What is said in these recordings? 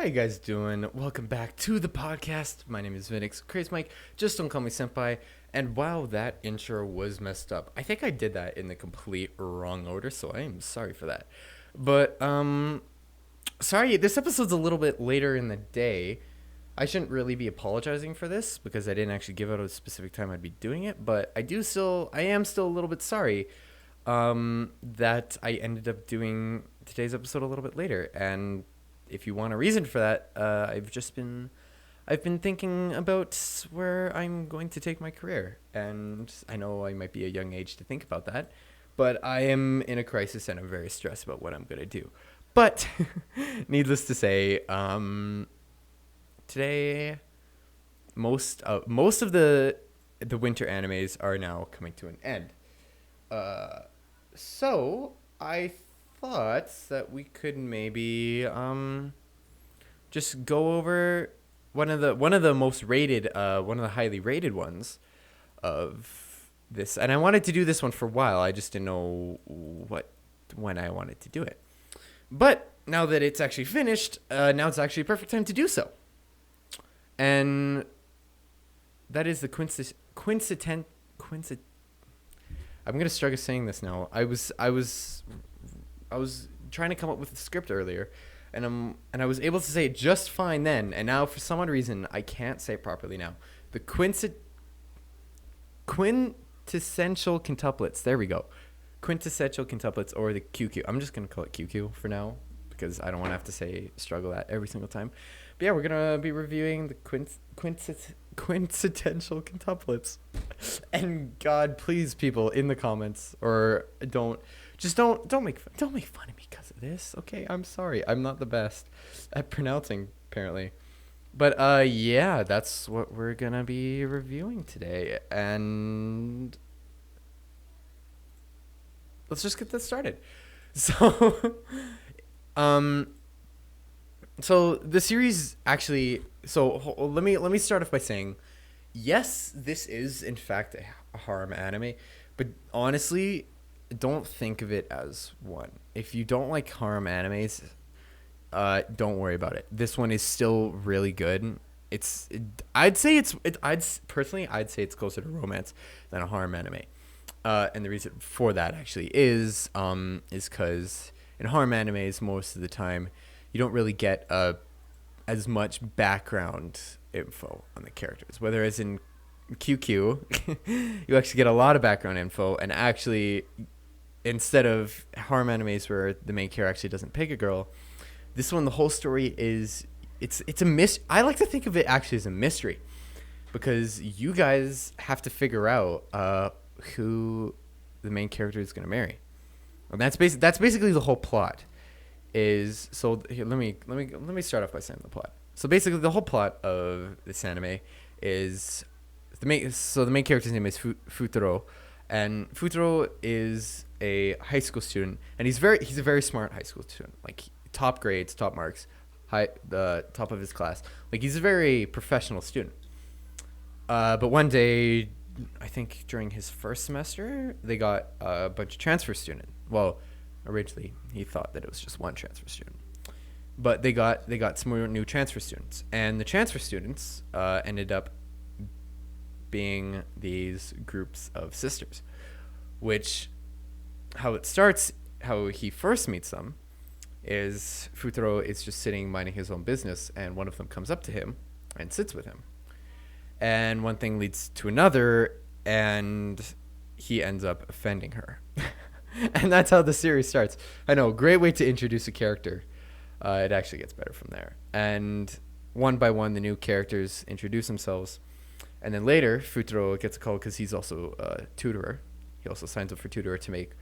How you guys doing? Welcome back to the podcast. My name is Vinix, Crazy Mike. Just don't call me senpai. And wow, that intro was messed up. I think I did that in the complete wrong order, so I am sorry for that. But sorry, this episode's a little bit later in the day. I shouldn't really be apologizing for this because I didn't actually give out a specific time I'd be doing it, but I am still a little bit sorry that I ended up doing today's episode a little bit later. And if you want a reason for that, I've been thinking about where I'm going to take my career, and I know I might be a young age to think about that, but I am in a crisis and I'm very stressed about what I'm gonna do. But needless to say, today most of the winter animes are now coming to an end. So I thought that we could maybe just go over one of the most rated one of the highly rated ones of this. And I wanted to do this one for a while. I just didn't know when I wanted to do it. But now that it's actually finished, now it's actually a perfect time to do so. And that is the Quintessential. I'm gonna struggle saying this now. I was trying to come up with a script earlier, and I was able to say it just fine then, and now for some odd reason I can't say it properly now. The quintessential quintuplets. There we go. Quintessential quintuplets, or the QQ. I'm just gonna call it QQ for now because I don't want to have to say struggle that every single time. But yeah, we're gonna be reviewing the quintessential quintuplets. And God, please, people in the comments, or don't make fun of me because of this. Okay, I'm sorry. I'm not the best at pronouncing, apparently. But yeah, that's what we're gonna be reviewing today, and let's just get this started. So, so the series actually. So let me start off by saying, yes, this is in fact a harem anime, but honestly, don't think of it as one. If you don't like harem animes, don't worry about it. This one is still really good. I'd say it's closer to romance than a harem anime. And the reason for that actually is because in harem animes most of the time you don't really get as much background info on the characters, whereas in QQ you actually get a lot of background info. And actually, instead of harem animes where the main character actually doesn't pick a girl, this one, the whole story is it's a mystery. I like to think of it actually as a mystery, because you guys have to figure out who the main character is going to marry. And that's basically the whole plot. Is so here, let me start off by saying the plot. So basically the whole plot of this anime is the main character's name is Futuro, and Futuro is a high school student, and he's a very smart high school student, like top grades, top marks, the top of his class. Like, he's a very professional student. But one day, I think during his first semester, they got a bunch of transfer students. Well, originally he thought that it was just one transfer student, but they got some more new transfer students, and the transfer students ended up being these groups of sisters. Which, how he first meets them is Futuro is just sitting minding his own business, and one of them comes up to him and sits with him, and one thing leads to another, and he ends up offending her. And that's how the series starts. I know, great way to introduce a character. It actually gets better from there. And one by one, the new characters introduce themselves. And then later, Futuro gets a call because he's also a tutorer. He also signs up for tutorer to make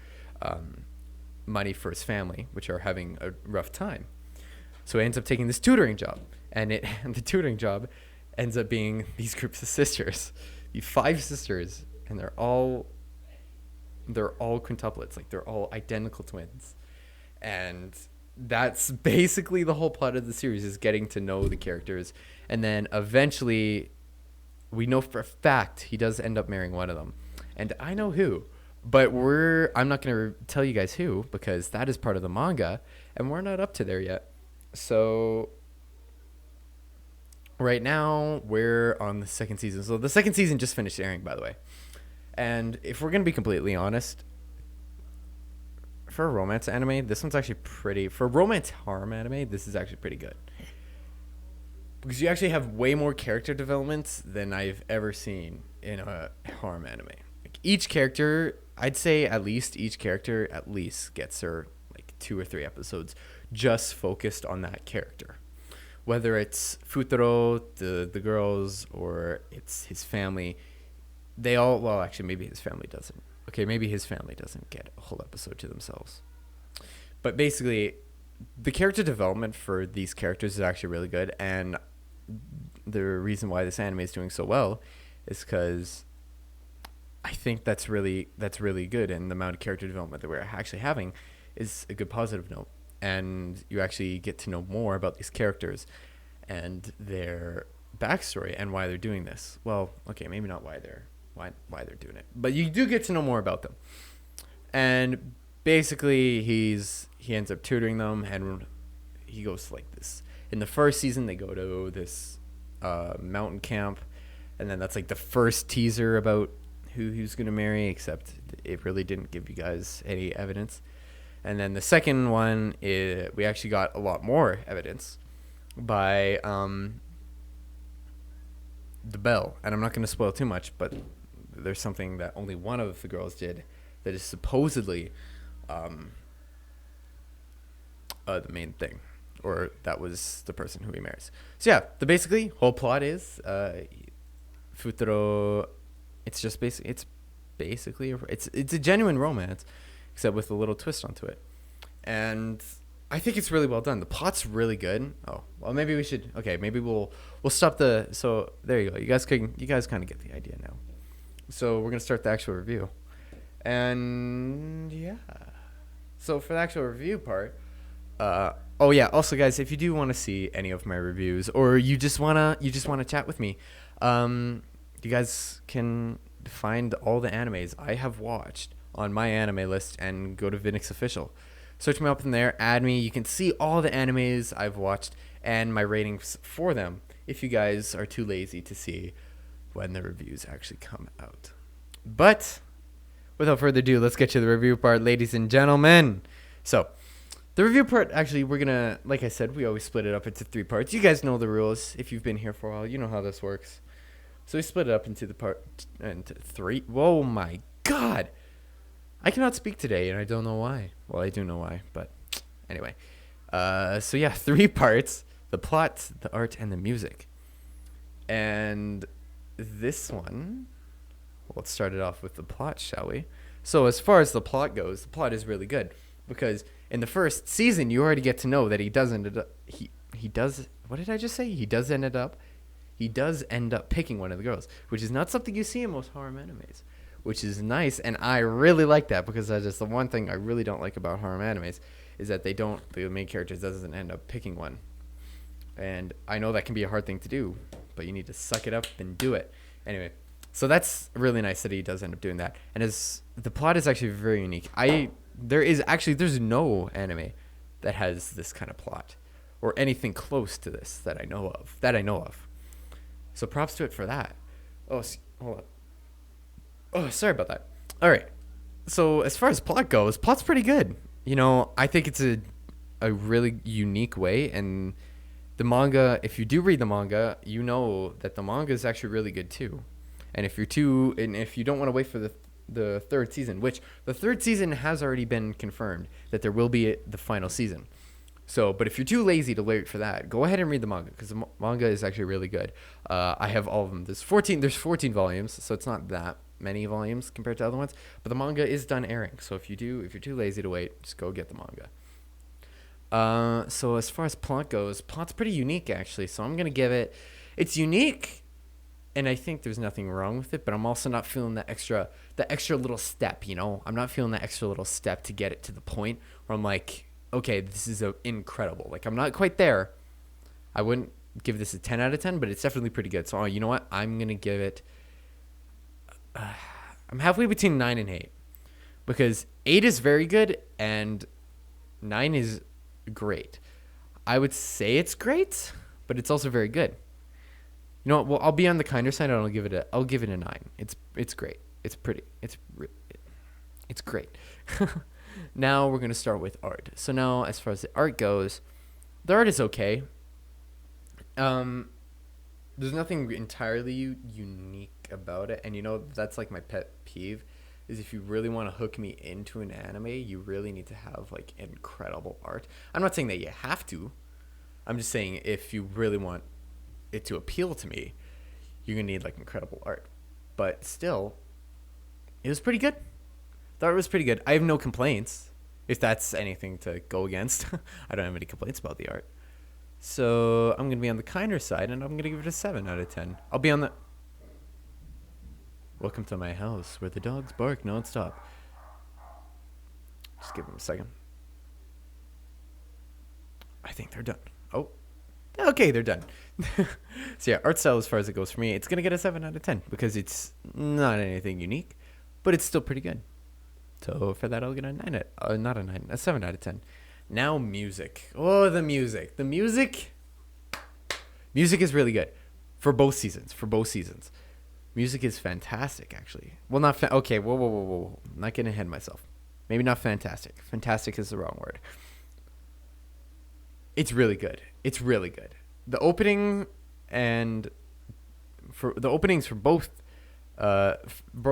money for his family, which are having a rough time. So he ends up taking this tutoring job. And the tutoring job ends up being these groups of sisters. These 5 sisters, and they're all quintuplets, like they're all identical twins. And that's basically the whole plot of the series, is getting to know the characters. And then eventually we know for a fact he does end up marrying one of them, and I know who, but I'm not going to tell you guys who, because that is part of the manga and we're not up to there yet. So right now we're on the second season. So the second season just finished airing, by the way. And if we're gonna be completely honest, for a romance anime, this one's actually pretty. For a romance harem anime, this is actually pretty good because you actually have way more character developments than I've ever seen in a harem anime. Like each character, I'd say at least each character at least gets her like 2 or 3 episodes just focused on that character. Whether it's Futuro, the girls, or it's his family, they all, well, actually, maybe his family doesn't. Okay, maybe his family doesn't get a whole episode to themselves. But basically, the character development for these characters is actually really good. And the reason why this anime is doing so well is because I think that's really good. And the amount of character development that we're actually having is a good positive note. And you actually get to know more about these characters and their backstory and why they're doing this. Well, okay, maybe not why they're doing it, but you do get to know more about them. And basically, he ends up tutoring them, and he goes to like this. In the first season, they go to this mountain camp, and then that's like the first teaser about who he's gonna marry. Except it really didn't give you guys any evidence. And then the second one, we actually got a lot more evidence by the bell. And I'm not going to spoil too much, but there's something that only one of the girls did that is supposedly the main thing. Or that was the person who he marries. So yeah, basically whole plot is Futuro. It's a genuine romance, except with a little twist onto it. And I think it's really well done. The plot's really good. Oh, well, maybe we should. Okay, maybe we'll stop the. So there you go. You guys kind of get the idea now. So we're gonna start the actual review, and yeah. So for the actual review part, oh yeah. Also, guys, if you do want to see any of my reviews, or you just wanna chat with me, you guys can find all the animes I have watched on my anime list and go to Vinix Official. Search me up in there, add me. You can see all the animes I've watched and my ratings for them if you guys are too lazy to see when the reviews actually come out. But without further ado, let's get to the review part, ladies and gentlemen. So the review part, actually, we're going to, like I said, we always split it up into 3 parts. You guys know the rules. If you've been here for a while, you know how this works. So we split it up into 3. Whoa, my God. I cannot speak today, and I don't know why. Well, I do know why, but anyway. So yeah, 3 parts: the plot, the art, and the music. And this one, let's start it off with the plot, shall we? So as far as the plot goes, the plot is really good because in the first season, you already get to know that he does end up. He does. What did I just say? He does end up picking one of the girls, which is not something you see in most harem animes. Which is nice, and I really like that because that's just the one thing I really don't like about harem animes is that the main character doesn't end up picking one. And I know that can be a hard thing to do, but you need to suck it up and do it. Anyway, so that's really nice that he does end up doing that. And the plot is actually very unique. There's no anime that has this kind of plot or anything close to this that I know of. So props to it for that. Oh, hold on. Oh, sorry about that. All right. So as far as plot goes, plot's pretty good. You know, I think it's a really unique way. And the manga, if you do read the manga, you know that the manga is actually really good too. And if you don't want to wait for the 3rd season, which the 3rd season has already been confirmed that there will be the final season. So, but if you're too lazy to wait for that, go ahead and read the manga because the manga is actually really good. I have all of them. There's 14 volumes, so it's not that many volumes compared to other ones, but the manga is done airing. So if you're too lazy to wait, just go get the manga. So as far as plot goes, plot's pretty unique actually. So I'm gonna give it's unique, and I think there's nothing wrong with it. But I'm also not feeling the extra little step. You know, I'm not feeling that extra little step to get it to the point where I'm like, okay, this is incredible. Like I'm not quite there. I wouldn't give this a 10 out of 10, but it's definitely pretty good. So you know what? I'm gonna give it. I'm halfway between 9 and 8 because 8 is very good and 9 is great. I would say it's great, but it's also very good. You know what? Well, I'll be on the kinder side, and I'll give it a 9. It's great. It's pretty. It's great. Now we're gonna start with art. So now, as far as the art goes, the art is okay. There's nothing entirely unique about it, and that's like my pet peeve. Is if you really want to hook me into an anime, you really need to have like incredible art. I'm not saying that you have to. I'm just saying if you really want it to appeal to me, you're gonna need like incredible art. But still, it was pretty good. The art was pretty good. I have no complaints. If that's anything to go against, I don't have any complaints about the art. So I'm gonna be on the kinder side, and I'm gonna give it a 7 out of 10. I'll be on the. Welcome to my house where the dogs bark nonstop. Just give them a second. I think they're done. Oh, okay, they're done. So yeah, art style as far as it goes for me, it's gonna get a 7 out of 10 because it's not anything unique, but it's still pretty good. So for that, I'll get a 9 not a 9, a 7 out of 10. Now music. Oh, the music. Music is really good for both seasons. Music is fantastic, actually. Well, not okay. Whoa. I'm not getting ahead of myself. Maybe not fantastic. Fantastic is the wrong word. It's really good. The opening and for the openings for both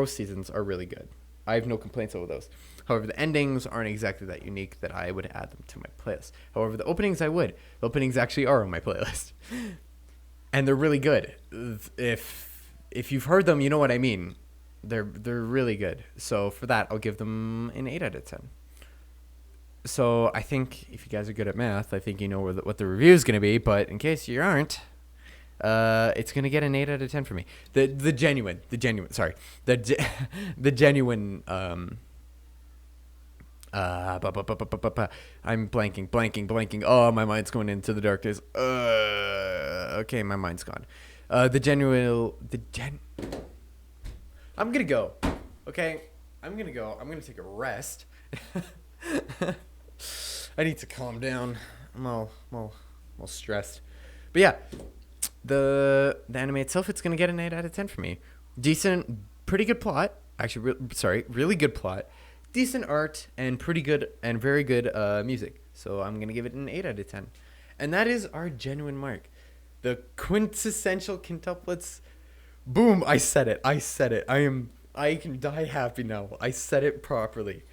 seasons are really good. I have no complaints over those. However, the endings aren't exactly that unique that I would add them to my playlist. However, the openings I would. The openings actually are on my playlist. And they're really good. If you've heard them, you know what I mean. They're really good. So for that, I'll give them an 8 out of 10. So I think if you guys are good at math, I think you know what the review is going to be. But in case you aren't, it's going to get an 8 out of 10 for me. The genuine. I'm blanking. Oh, my mind's going into the darkness. Okay, my mind's gone. I'm gonna go. Okay, I'm gonna go. I'm gonna take a rest. I need to calm down. I'm all stressed. But yeah, the anime itself, it's gonna get an 8 out of 10 for me. Decent, pretty good plot. Actually, really good plot. Decent art and pretty good and very good music. So I'm gonna give it an 8 out of 10. And that is our genuine mark. The quintessential quintuplets. Boom! I said it. I can die happy now. I said it properly.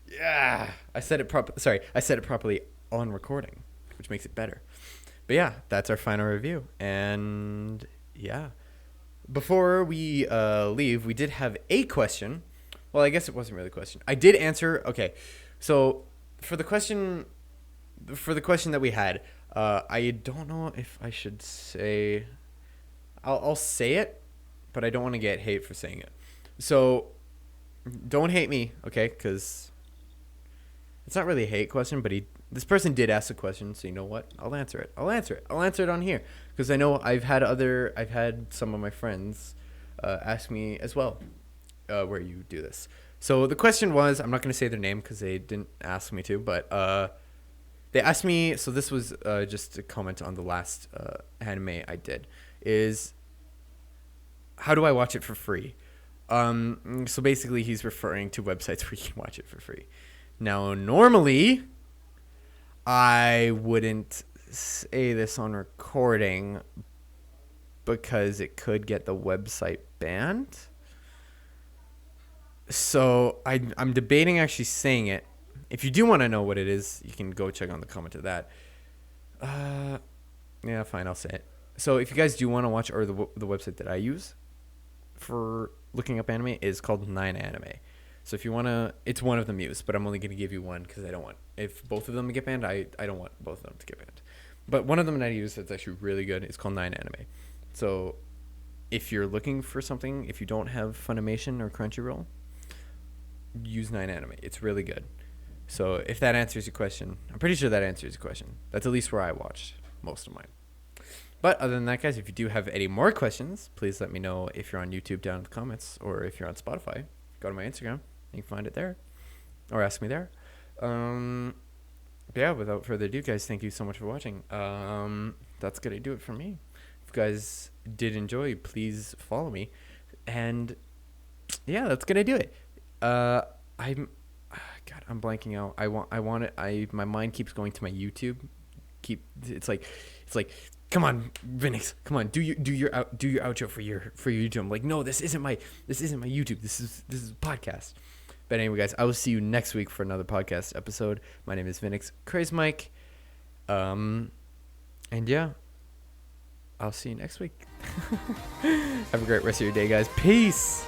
Yeah. I said it properly on recording, which makes it better. But yeah, that's our final review. And yeah, before we leave, we did have a question. Well, I guess it wasn't really a question. I did answer. Okay, so for the question that we had, I don't know if I should say. I'll say it, but I don't want to get hate for saying it. So don't hate me, okay? Because it's not really a hate question, but this person did ask a question, so you know what? I'll answer it. I'll answer it on here because I know I've had some of my friends ask me as well where you do this. So the question was, I'm not going to say their name because they didn't ask me to, but they asked me. So this was just a comment on the last anime I did. Is how do I watch it for free? So basically, he's referring to websites where you can watch it for free. Now, normally, I wouldn't say this on recording because it could get the website banned. So I'm debating actually saying it. If you do want to know what it is, you can go check on the comment of that. Yeah, fine, I'll say it. So if you guys do want to watch, or the website that I use for looking up anime is called 9anime. So if you want to, it's one of them used, but I'm only going to give you one because I don't want, if both of them get banned, I don't want both of them to get banned. But one of them that I use that's actually really good is called 9anime. So if you're looking for something, if you don't have Funimation or Crunchyroll, use 9anime. It's really good. So if that answers your question, I'm pretty sure that answers your question. That's at least where I watched most of mine. But other than that, guys, if you do have any more questions, please let me know if you're on YouTube down in the comments, or if you're on Spotify, go to my Instagram. You can find it there, or ask me there. But yeah, without further ado, guys, thank you so much for watching. That's going to do it for me. guys did enjoy, please follow me. And yeah, that's gonna do it. I'm God, I'm blanking out. I want it. My mind keeps going to my YouTube. It's like, come on, Vinix, come on, do your outro for your YouTube. I'm like, no, this isn't my YouTube. This is a podcast. But anyway, guys, I will see you next week for another podcast episode. My name is Vinix Craze Mike. And yeah, I'll see you next week. Have a great rest of your day, guys. Peace.